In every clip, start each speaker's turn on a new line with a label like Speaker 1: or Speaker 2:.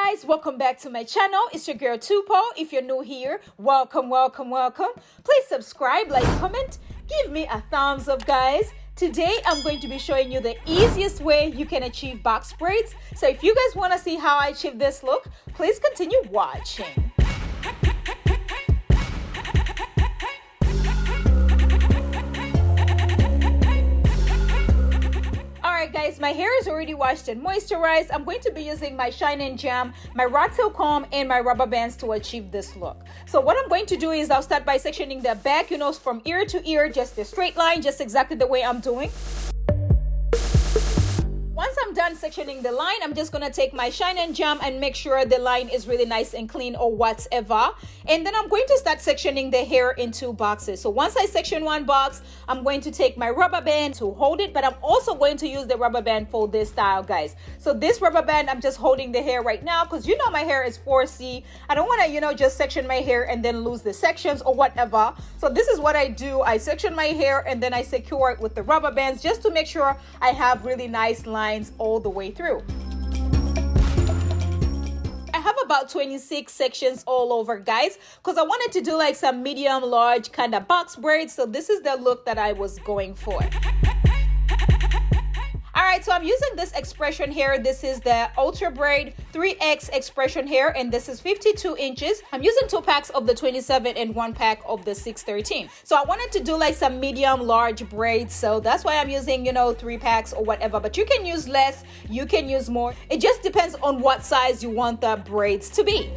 Speaker 1: Guys, welcome back to my channel. It's your girl Tupo. If you're new here, welcome. Please subscribe, like, comment, give me a thumbs up, guys. Today I'm going to be showing you the easiest way you can achieve box braids. So if you guys want to see how I achieve this look, please continue watching. Alright guys, my hair is already washed and moisturized. I'm going to be using my Shine and Jam, my Rockville comb, and my rubber bands to achieve this look. So what I'm going to do is I'll start by sectioning the back, from ear to ear, just a straight line, just exactly the way I'm doing. Once I'm done sectioning the line, I'm just going to take my Shine and Jam and make sure the line is really nice and clean or whatever. And then I'm going to start sectioning the hair in two boxes. So once I section one box, I'm going to take my rubber band to hold it, but I'm also going to use the rubber band for this style, guys. So this rubber band, I'm just holding the hair right now because my hair is 4C. I don't want to, just section my hair and then lose the sections or whatever. So this is what I do. I section my hair and then I secure it with the rubber bands just to make sure I have really nice lines all the way through. I have about 26 sections all over, guys, because I wanted to do like some medium large kind of box braids. So this is the look that I was going for. Alright, so I'm using this X-pression hair. This is the Ultra Braid 3X X-pression hair, and this is 52 inches. I'm using 2 packs of the 27 and 1 pack of the 613. So I wanted to do like some medium large braids, so that's why I'm using 3 packs or whatever. But you can use less, you can use more. It just depends on what size you want the braids to be.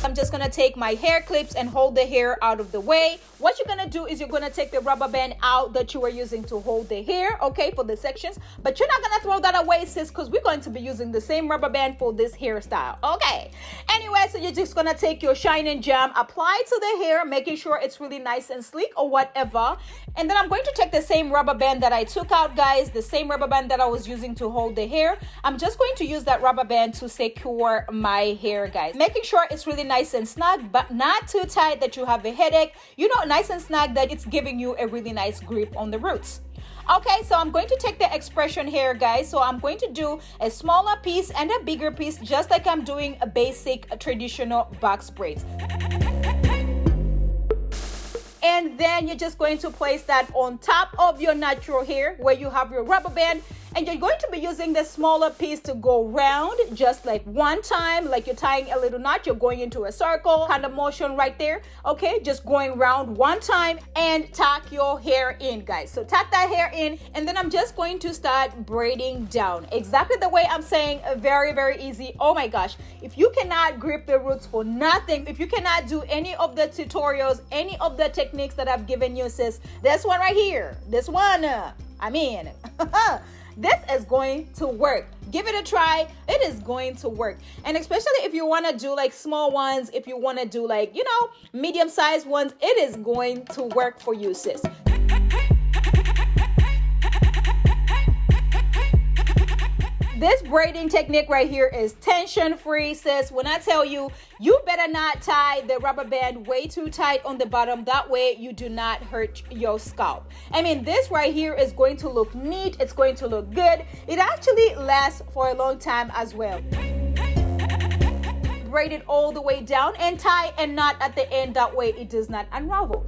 Speaker 1: I'm just gonna take my hair clips and hold the hair out of the way. What you're gonna do is you're gonna take the rubber band out that you were using to hold the hair, okay, for the sections, but you're not gonna throw that away, sis, because we're going to be using the same rubber band for this hairstyle, okay? Anyway, so you're just gonna take your Shine and Jam, apply to the hair, making sure it's really nice and sleek or whatever, and then I'm going to take the same rubber band that I took out, guys, the same rubber band that I was using to hold the hair. I'm just going to use that rubber band to secure my hair, guys, making sure it's really nice and snug, but not too tight that you have a headache. Nice and snug that it's giving you a really nice grip on the roots. Okay, so I'm going to take the X-pression hair, guys. So I'm going to do a smaller piece and a bigger piece, just like I'm doing a basic traditional box braids. And then you're just going to place that on top of your natural hair where you have your rubber band, and you're going to be using the smaller piece to go round just like one time, like you're tying a little knot, you're going into a circle kind of motion right there. Okay, just going round one time and tuck your hair in, guys. So tuck that hair in, and then I'm just going to start braiding down exactly the way I'm saying. Very, very easy. Oh my gosh, if you cannot grip the roots for nothing, if you cannot do any of the tutorials, any of the techniques that I've given you, sis, this one right here, this one, this is going to work. Give it a try. It is going to work. And especially if you want to do like small ones, if you want to do like, medium-sized ones, it is going to work for you, sis. This braiding technique right here is tension-free, sis. When I tell you, you better not tie the rubber band way too tight on the bottom. That way you do not hurt your scalp. This right here is going to look neat. It's going to look good. It actually lasts for a long time as well. Braid it all the way down and tie a knot at the end. That way it does not unravel.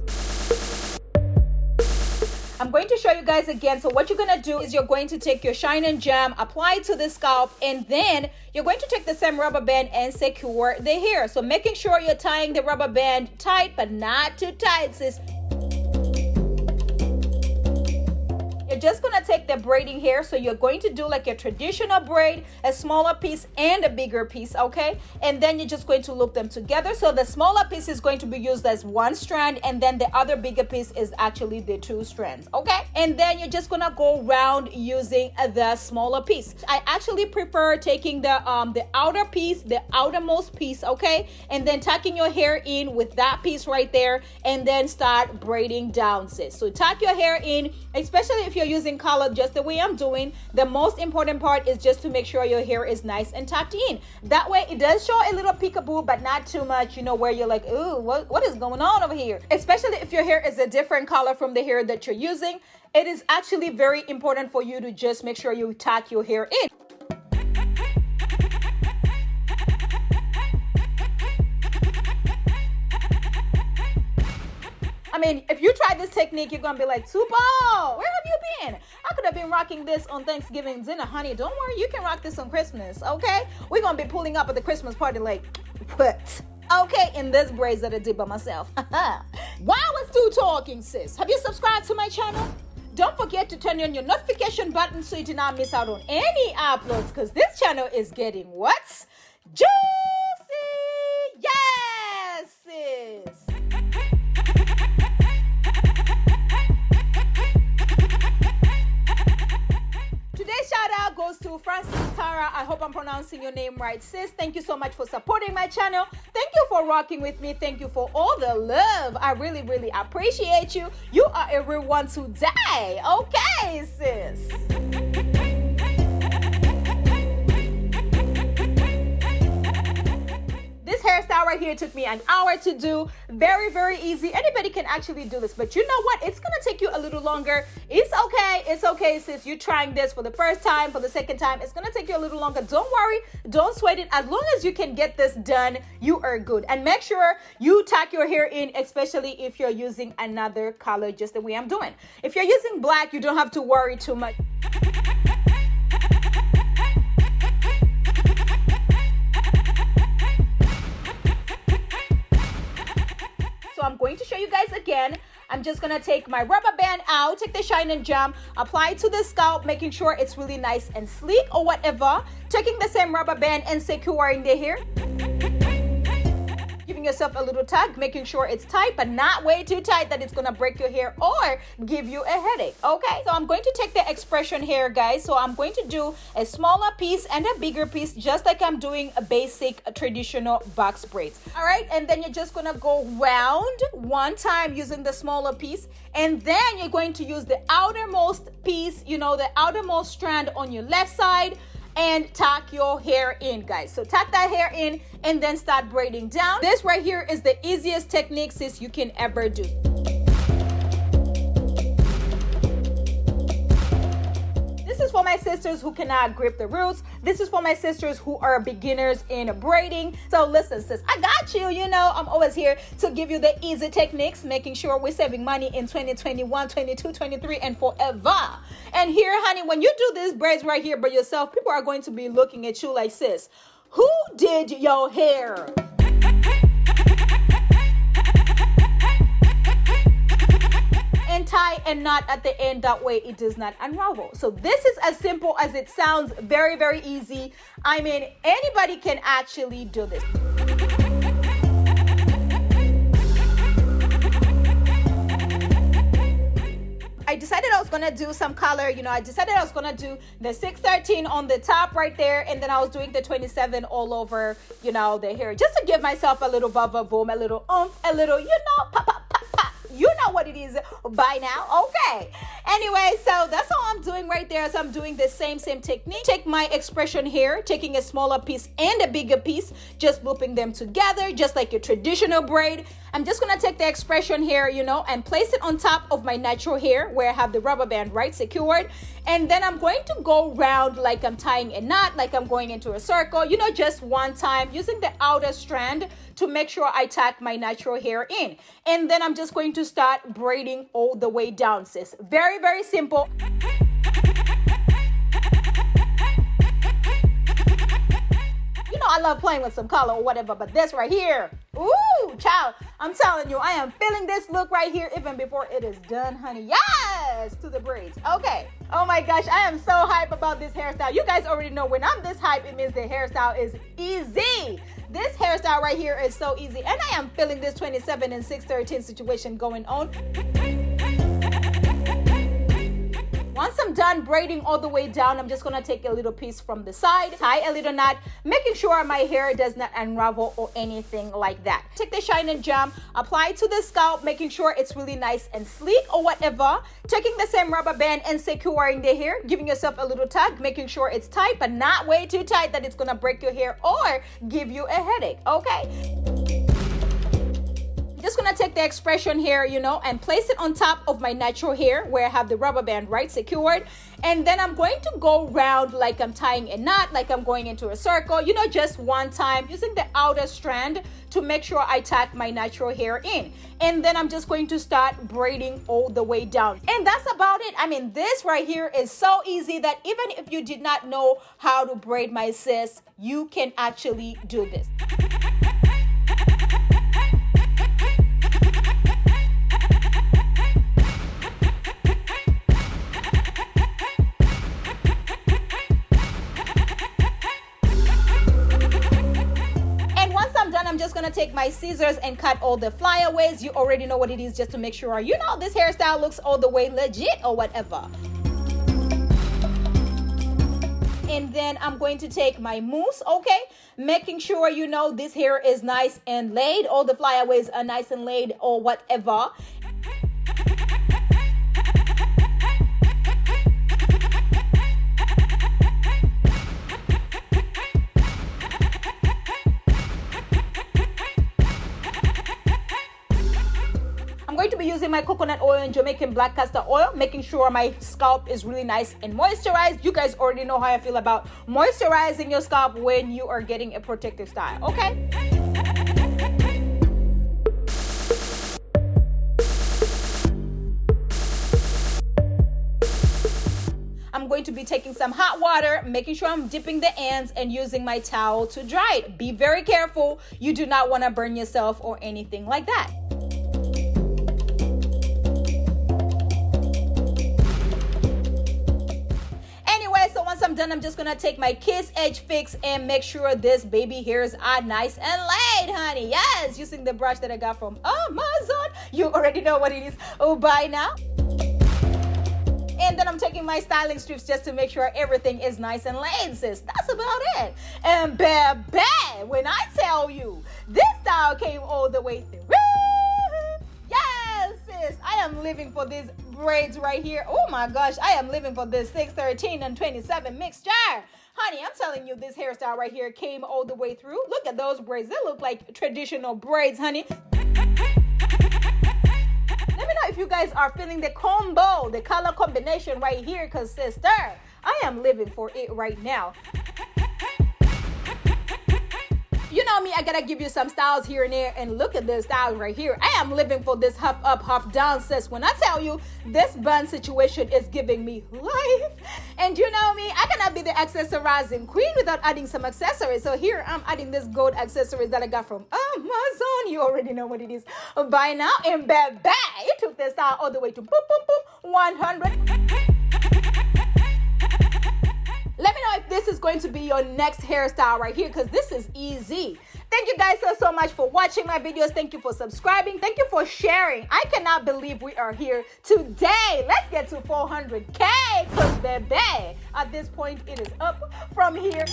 Speaker 1: I'm going to show you guys again. So what you're going to do is you're going to take your Shine and Jam, apply it to the scalp, and then you're going to take the same rubber band and secure the hair. So making sure you're tying the rubber band tight, but not too tight, sis. You're just going to take the braiding hair, so you're going to do like a traditional braid, a smaller piece and a bigger piece, okay? And then you're just going to loop them together. So the smaller piece is going to be used as one strand, and then the other bigger piece is actually the 2 strands, okay? And then you're just going to go round using the smaller piece. I actually prefer taking the outer piece, the outermost piece, okay? And then tucking your hair in with that piece right there, and then start braiding down, sis. So tuck your hair in, especially if you're using color just the way I'm doing, the most important part is just to make sure your hair is nice and tucked in. That way it does show a little peekaboo, but not too much, you know, where you're like, ooh, what is going on over here? Especially if your hair is a different color from the hair that you're using, it is actually very important for you to just make sure you tuck your hair in. I mean, if you try this technique, you're gonna be like, Tupo, where have you been? I could have been rocking this on Thanksgiving dinner, honey. Don't worry, you can rock this on Christmas, okay? We're gonna be pulling up at the Christmas party like, what? Okay, in this braids that I did by myself. While we're still talking, sis, have you subscribed to my channel? Don't forget to turn on your notification button so you do not miss out on any uploads, because this channel is getting what? Juicy! Yes, sis! Today's shout out goes to Francis Tara. I hope I'm pronouncing your name right, sis. Thank you so much for supporting my channel. Thank you for rocking with me. Thank you for all the love. I really, really appreciate you. You are a real one today. Okay, sis. This hairstyle right here took me an hour to do. Very, very easy. Anybody can actually do this, but you know what? It's gonna take you a little longer. It's okay. It's okay, sis. You're trying this for the first time, for the second time. It's gonna take you a little longer. Don't worry. Don't sweat it. As long as you can get this done, you are good. And make sure you tuck your hair in, especially if you're using another color, just the way I'm doing. If you're using black, you don't have to worry too much. I'm going to show you guys again. I'm just gonna take my rubber band out, take the shine and jam, apply it to the scalp, making sure it's really nice and sleek or whatever. Taking the same rubber band and securing the hair. Giving yourself a little tug, making sure it's tight, but not way too tight that it's gonna break your hair or give you a headache. Okay, so I'm going to take the X-pression hair, guys. So I'm going to do a smaller piece and a bigger piece, just like I'm doing a basic traditional box braids. All right, and then you're just gonna go round one time using the smaller piece, and then you're going to use the outermost piece, you know, the outermost strand on your left side, and tuck your hair in, guys. So tuck that hair in and then start braiding down. This right here is the easiest technique, sis, you can ever do. This is for my sisters who cannot grip the roots. This is for my sisters who are beginners in braiding. So listen, sis, I got you. You know, I'm always here to give you the easy techniques, making sure we're saving money in 2021, 22, 23, and forever. And here, honey, when you do these braids right here by yourself, people are going to be looking at you like, sis, who did your hair? And tie and knot at the end, that way it does not unravel. So this is as simple as it sounds. Very, very easy. I mean, anybody can actually do this. I decided I was gonna do some color, you know, I decided I was gonna do the 613 on the top right there, and then I was doing the 27 all over, you know, the hair, just to give myself a little boom, a little oomph, a little, you know, pop, pop, pop, pop. You know what it is by now. Okay, anyway, so that's all I'm doing right there. So I'm doing the same technique. Take my X-pression hair, taking a smaller piece and a bigger piece, just looping them together just like your traditional braid. I'm just gonna take the X-pression hair, you know, and place it on top of my natural hair where I have the rubber band right secured, and then I'm going to go round like I'm tying a knot, like I'm going into a circle, you know, just one time using the outer strand to make sure I tuck my natural hair in. And then I'm just going to start braiding all the way down, sis. Very, very simple. You know, I love playing with some color or whatever, but this right here, ooh, child, I'm telling you, I am feeling this look right here even before it is done, honey. Yes, to the braids. Okay. Oh my gosh, I am so hyped about this hairstyle. You guys already know when I'm this hyped, it means the hairstyle is easy. This hairstyle right here is so easy, and I am feeling this 27 and 613 situation going on. Once I'm I'm done braiding all the way down, I'm just gonna take a little piece from the side, tie a little knot, making sure my hair does not unravel or anything like that. Take the shine and jam, apply it to the scalp, making sure it's really nice and sleek or whatever. Taking the same rubber band and securing the hair, giving yourself a little tug, making sure it's tight, but not way too tight that it's gonna break your hair or give you a headache, okay? Just gonna take the X-pression here, and place it on top of my natural hair where I have the rubber band right secured. And then I'm going to go round like I'm tying a knot, like I'm going into a circle, just one time, using the outer strand to make sure I tuck my natural hair in. And then I'm just going to start braiding all the way down. And that's about it. I mean, this right here is so easy that even if you did not know how to braid, my sis, you can actually do this. I'm just gonna take my scissors and cut all the flyaways. You already know what it is, just to make sure this hairstyle looks all the way legit or whatever. And then I'm going to take my mousse, okay, making sure this hair is nice and laid, all the flyaways are nice and laid or whatever. I'm going to be using my coconut oil and Jamaican black castor oil, making sure my scalp is really nice and moisturized. You guys already know how I feel about moisturizing your scalp when you are getting a protective style, okay? I'm going to be taking some hot water, making sure I'm dipping the ends and using my towel to dry it. Be very careful. You do not want to burn yourself or anything like that. I'm done, I'm just gonna take my Kiss Edge Fix and make sure this baby hairs are nice and laid, honey. Yes, using the brush that I got from Amazon. You already know what it is by now. And then I'm taking my styling strips just to make sure everything is nice and laid, sis. That's about it. And baby, when I tell you this style came all the way through, yes, sis, I am living for these braids right here. Oh my gosh, I am living for this 6, 13, and 27 mixture. Honey, I'm telling you, this hairstyle right here came all the way through. Look at those braids. They look like traditional braids, honey. Let me know if you guys are feeling the combo, the color combination right here, because sister, I am living for it right now. You know me, I gotta give you some styles here and there, and look at this style right here. I am living for this huff up, huff down, sis. When I tell you, this bun situation is giving me life. And you know me, I cannot be the accessorizing queen without adding some accessories. So here I'm adding this gold accessories that I got from Amazon. You already know what it is by now. And baby, it took this style all the way to boop, boop, boop, 100. Let me know if this is going to be your next hairstyle right here, because this is easy. Thank you guys so much for watching my videos. Thank you for subscribing. Thank you for sharing. I cannot believe we are here today. Let's get to 400K, because baby, at this point, it is up from here.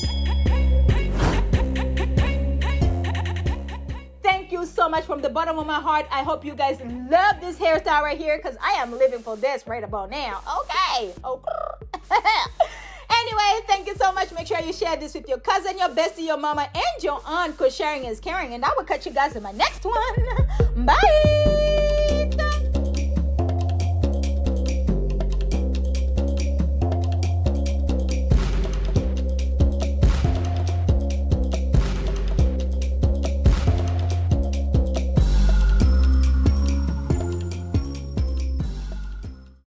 Speaker 1: Thank you so much from the bottom of my heart. I hope you guys love this hairstyle right here, because I am living for this right about now. Okay. Anyway, thank you so much. Make sure you share this with your cousin, your bestie, your mama, and your aunt, because sharing is caring. And I will catch you guys in my next one. Bye.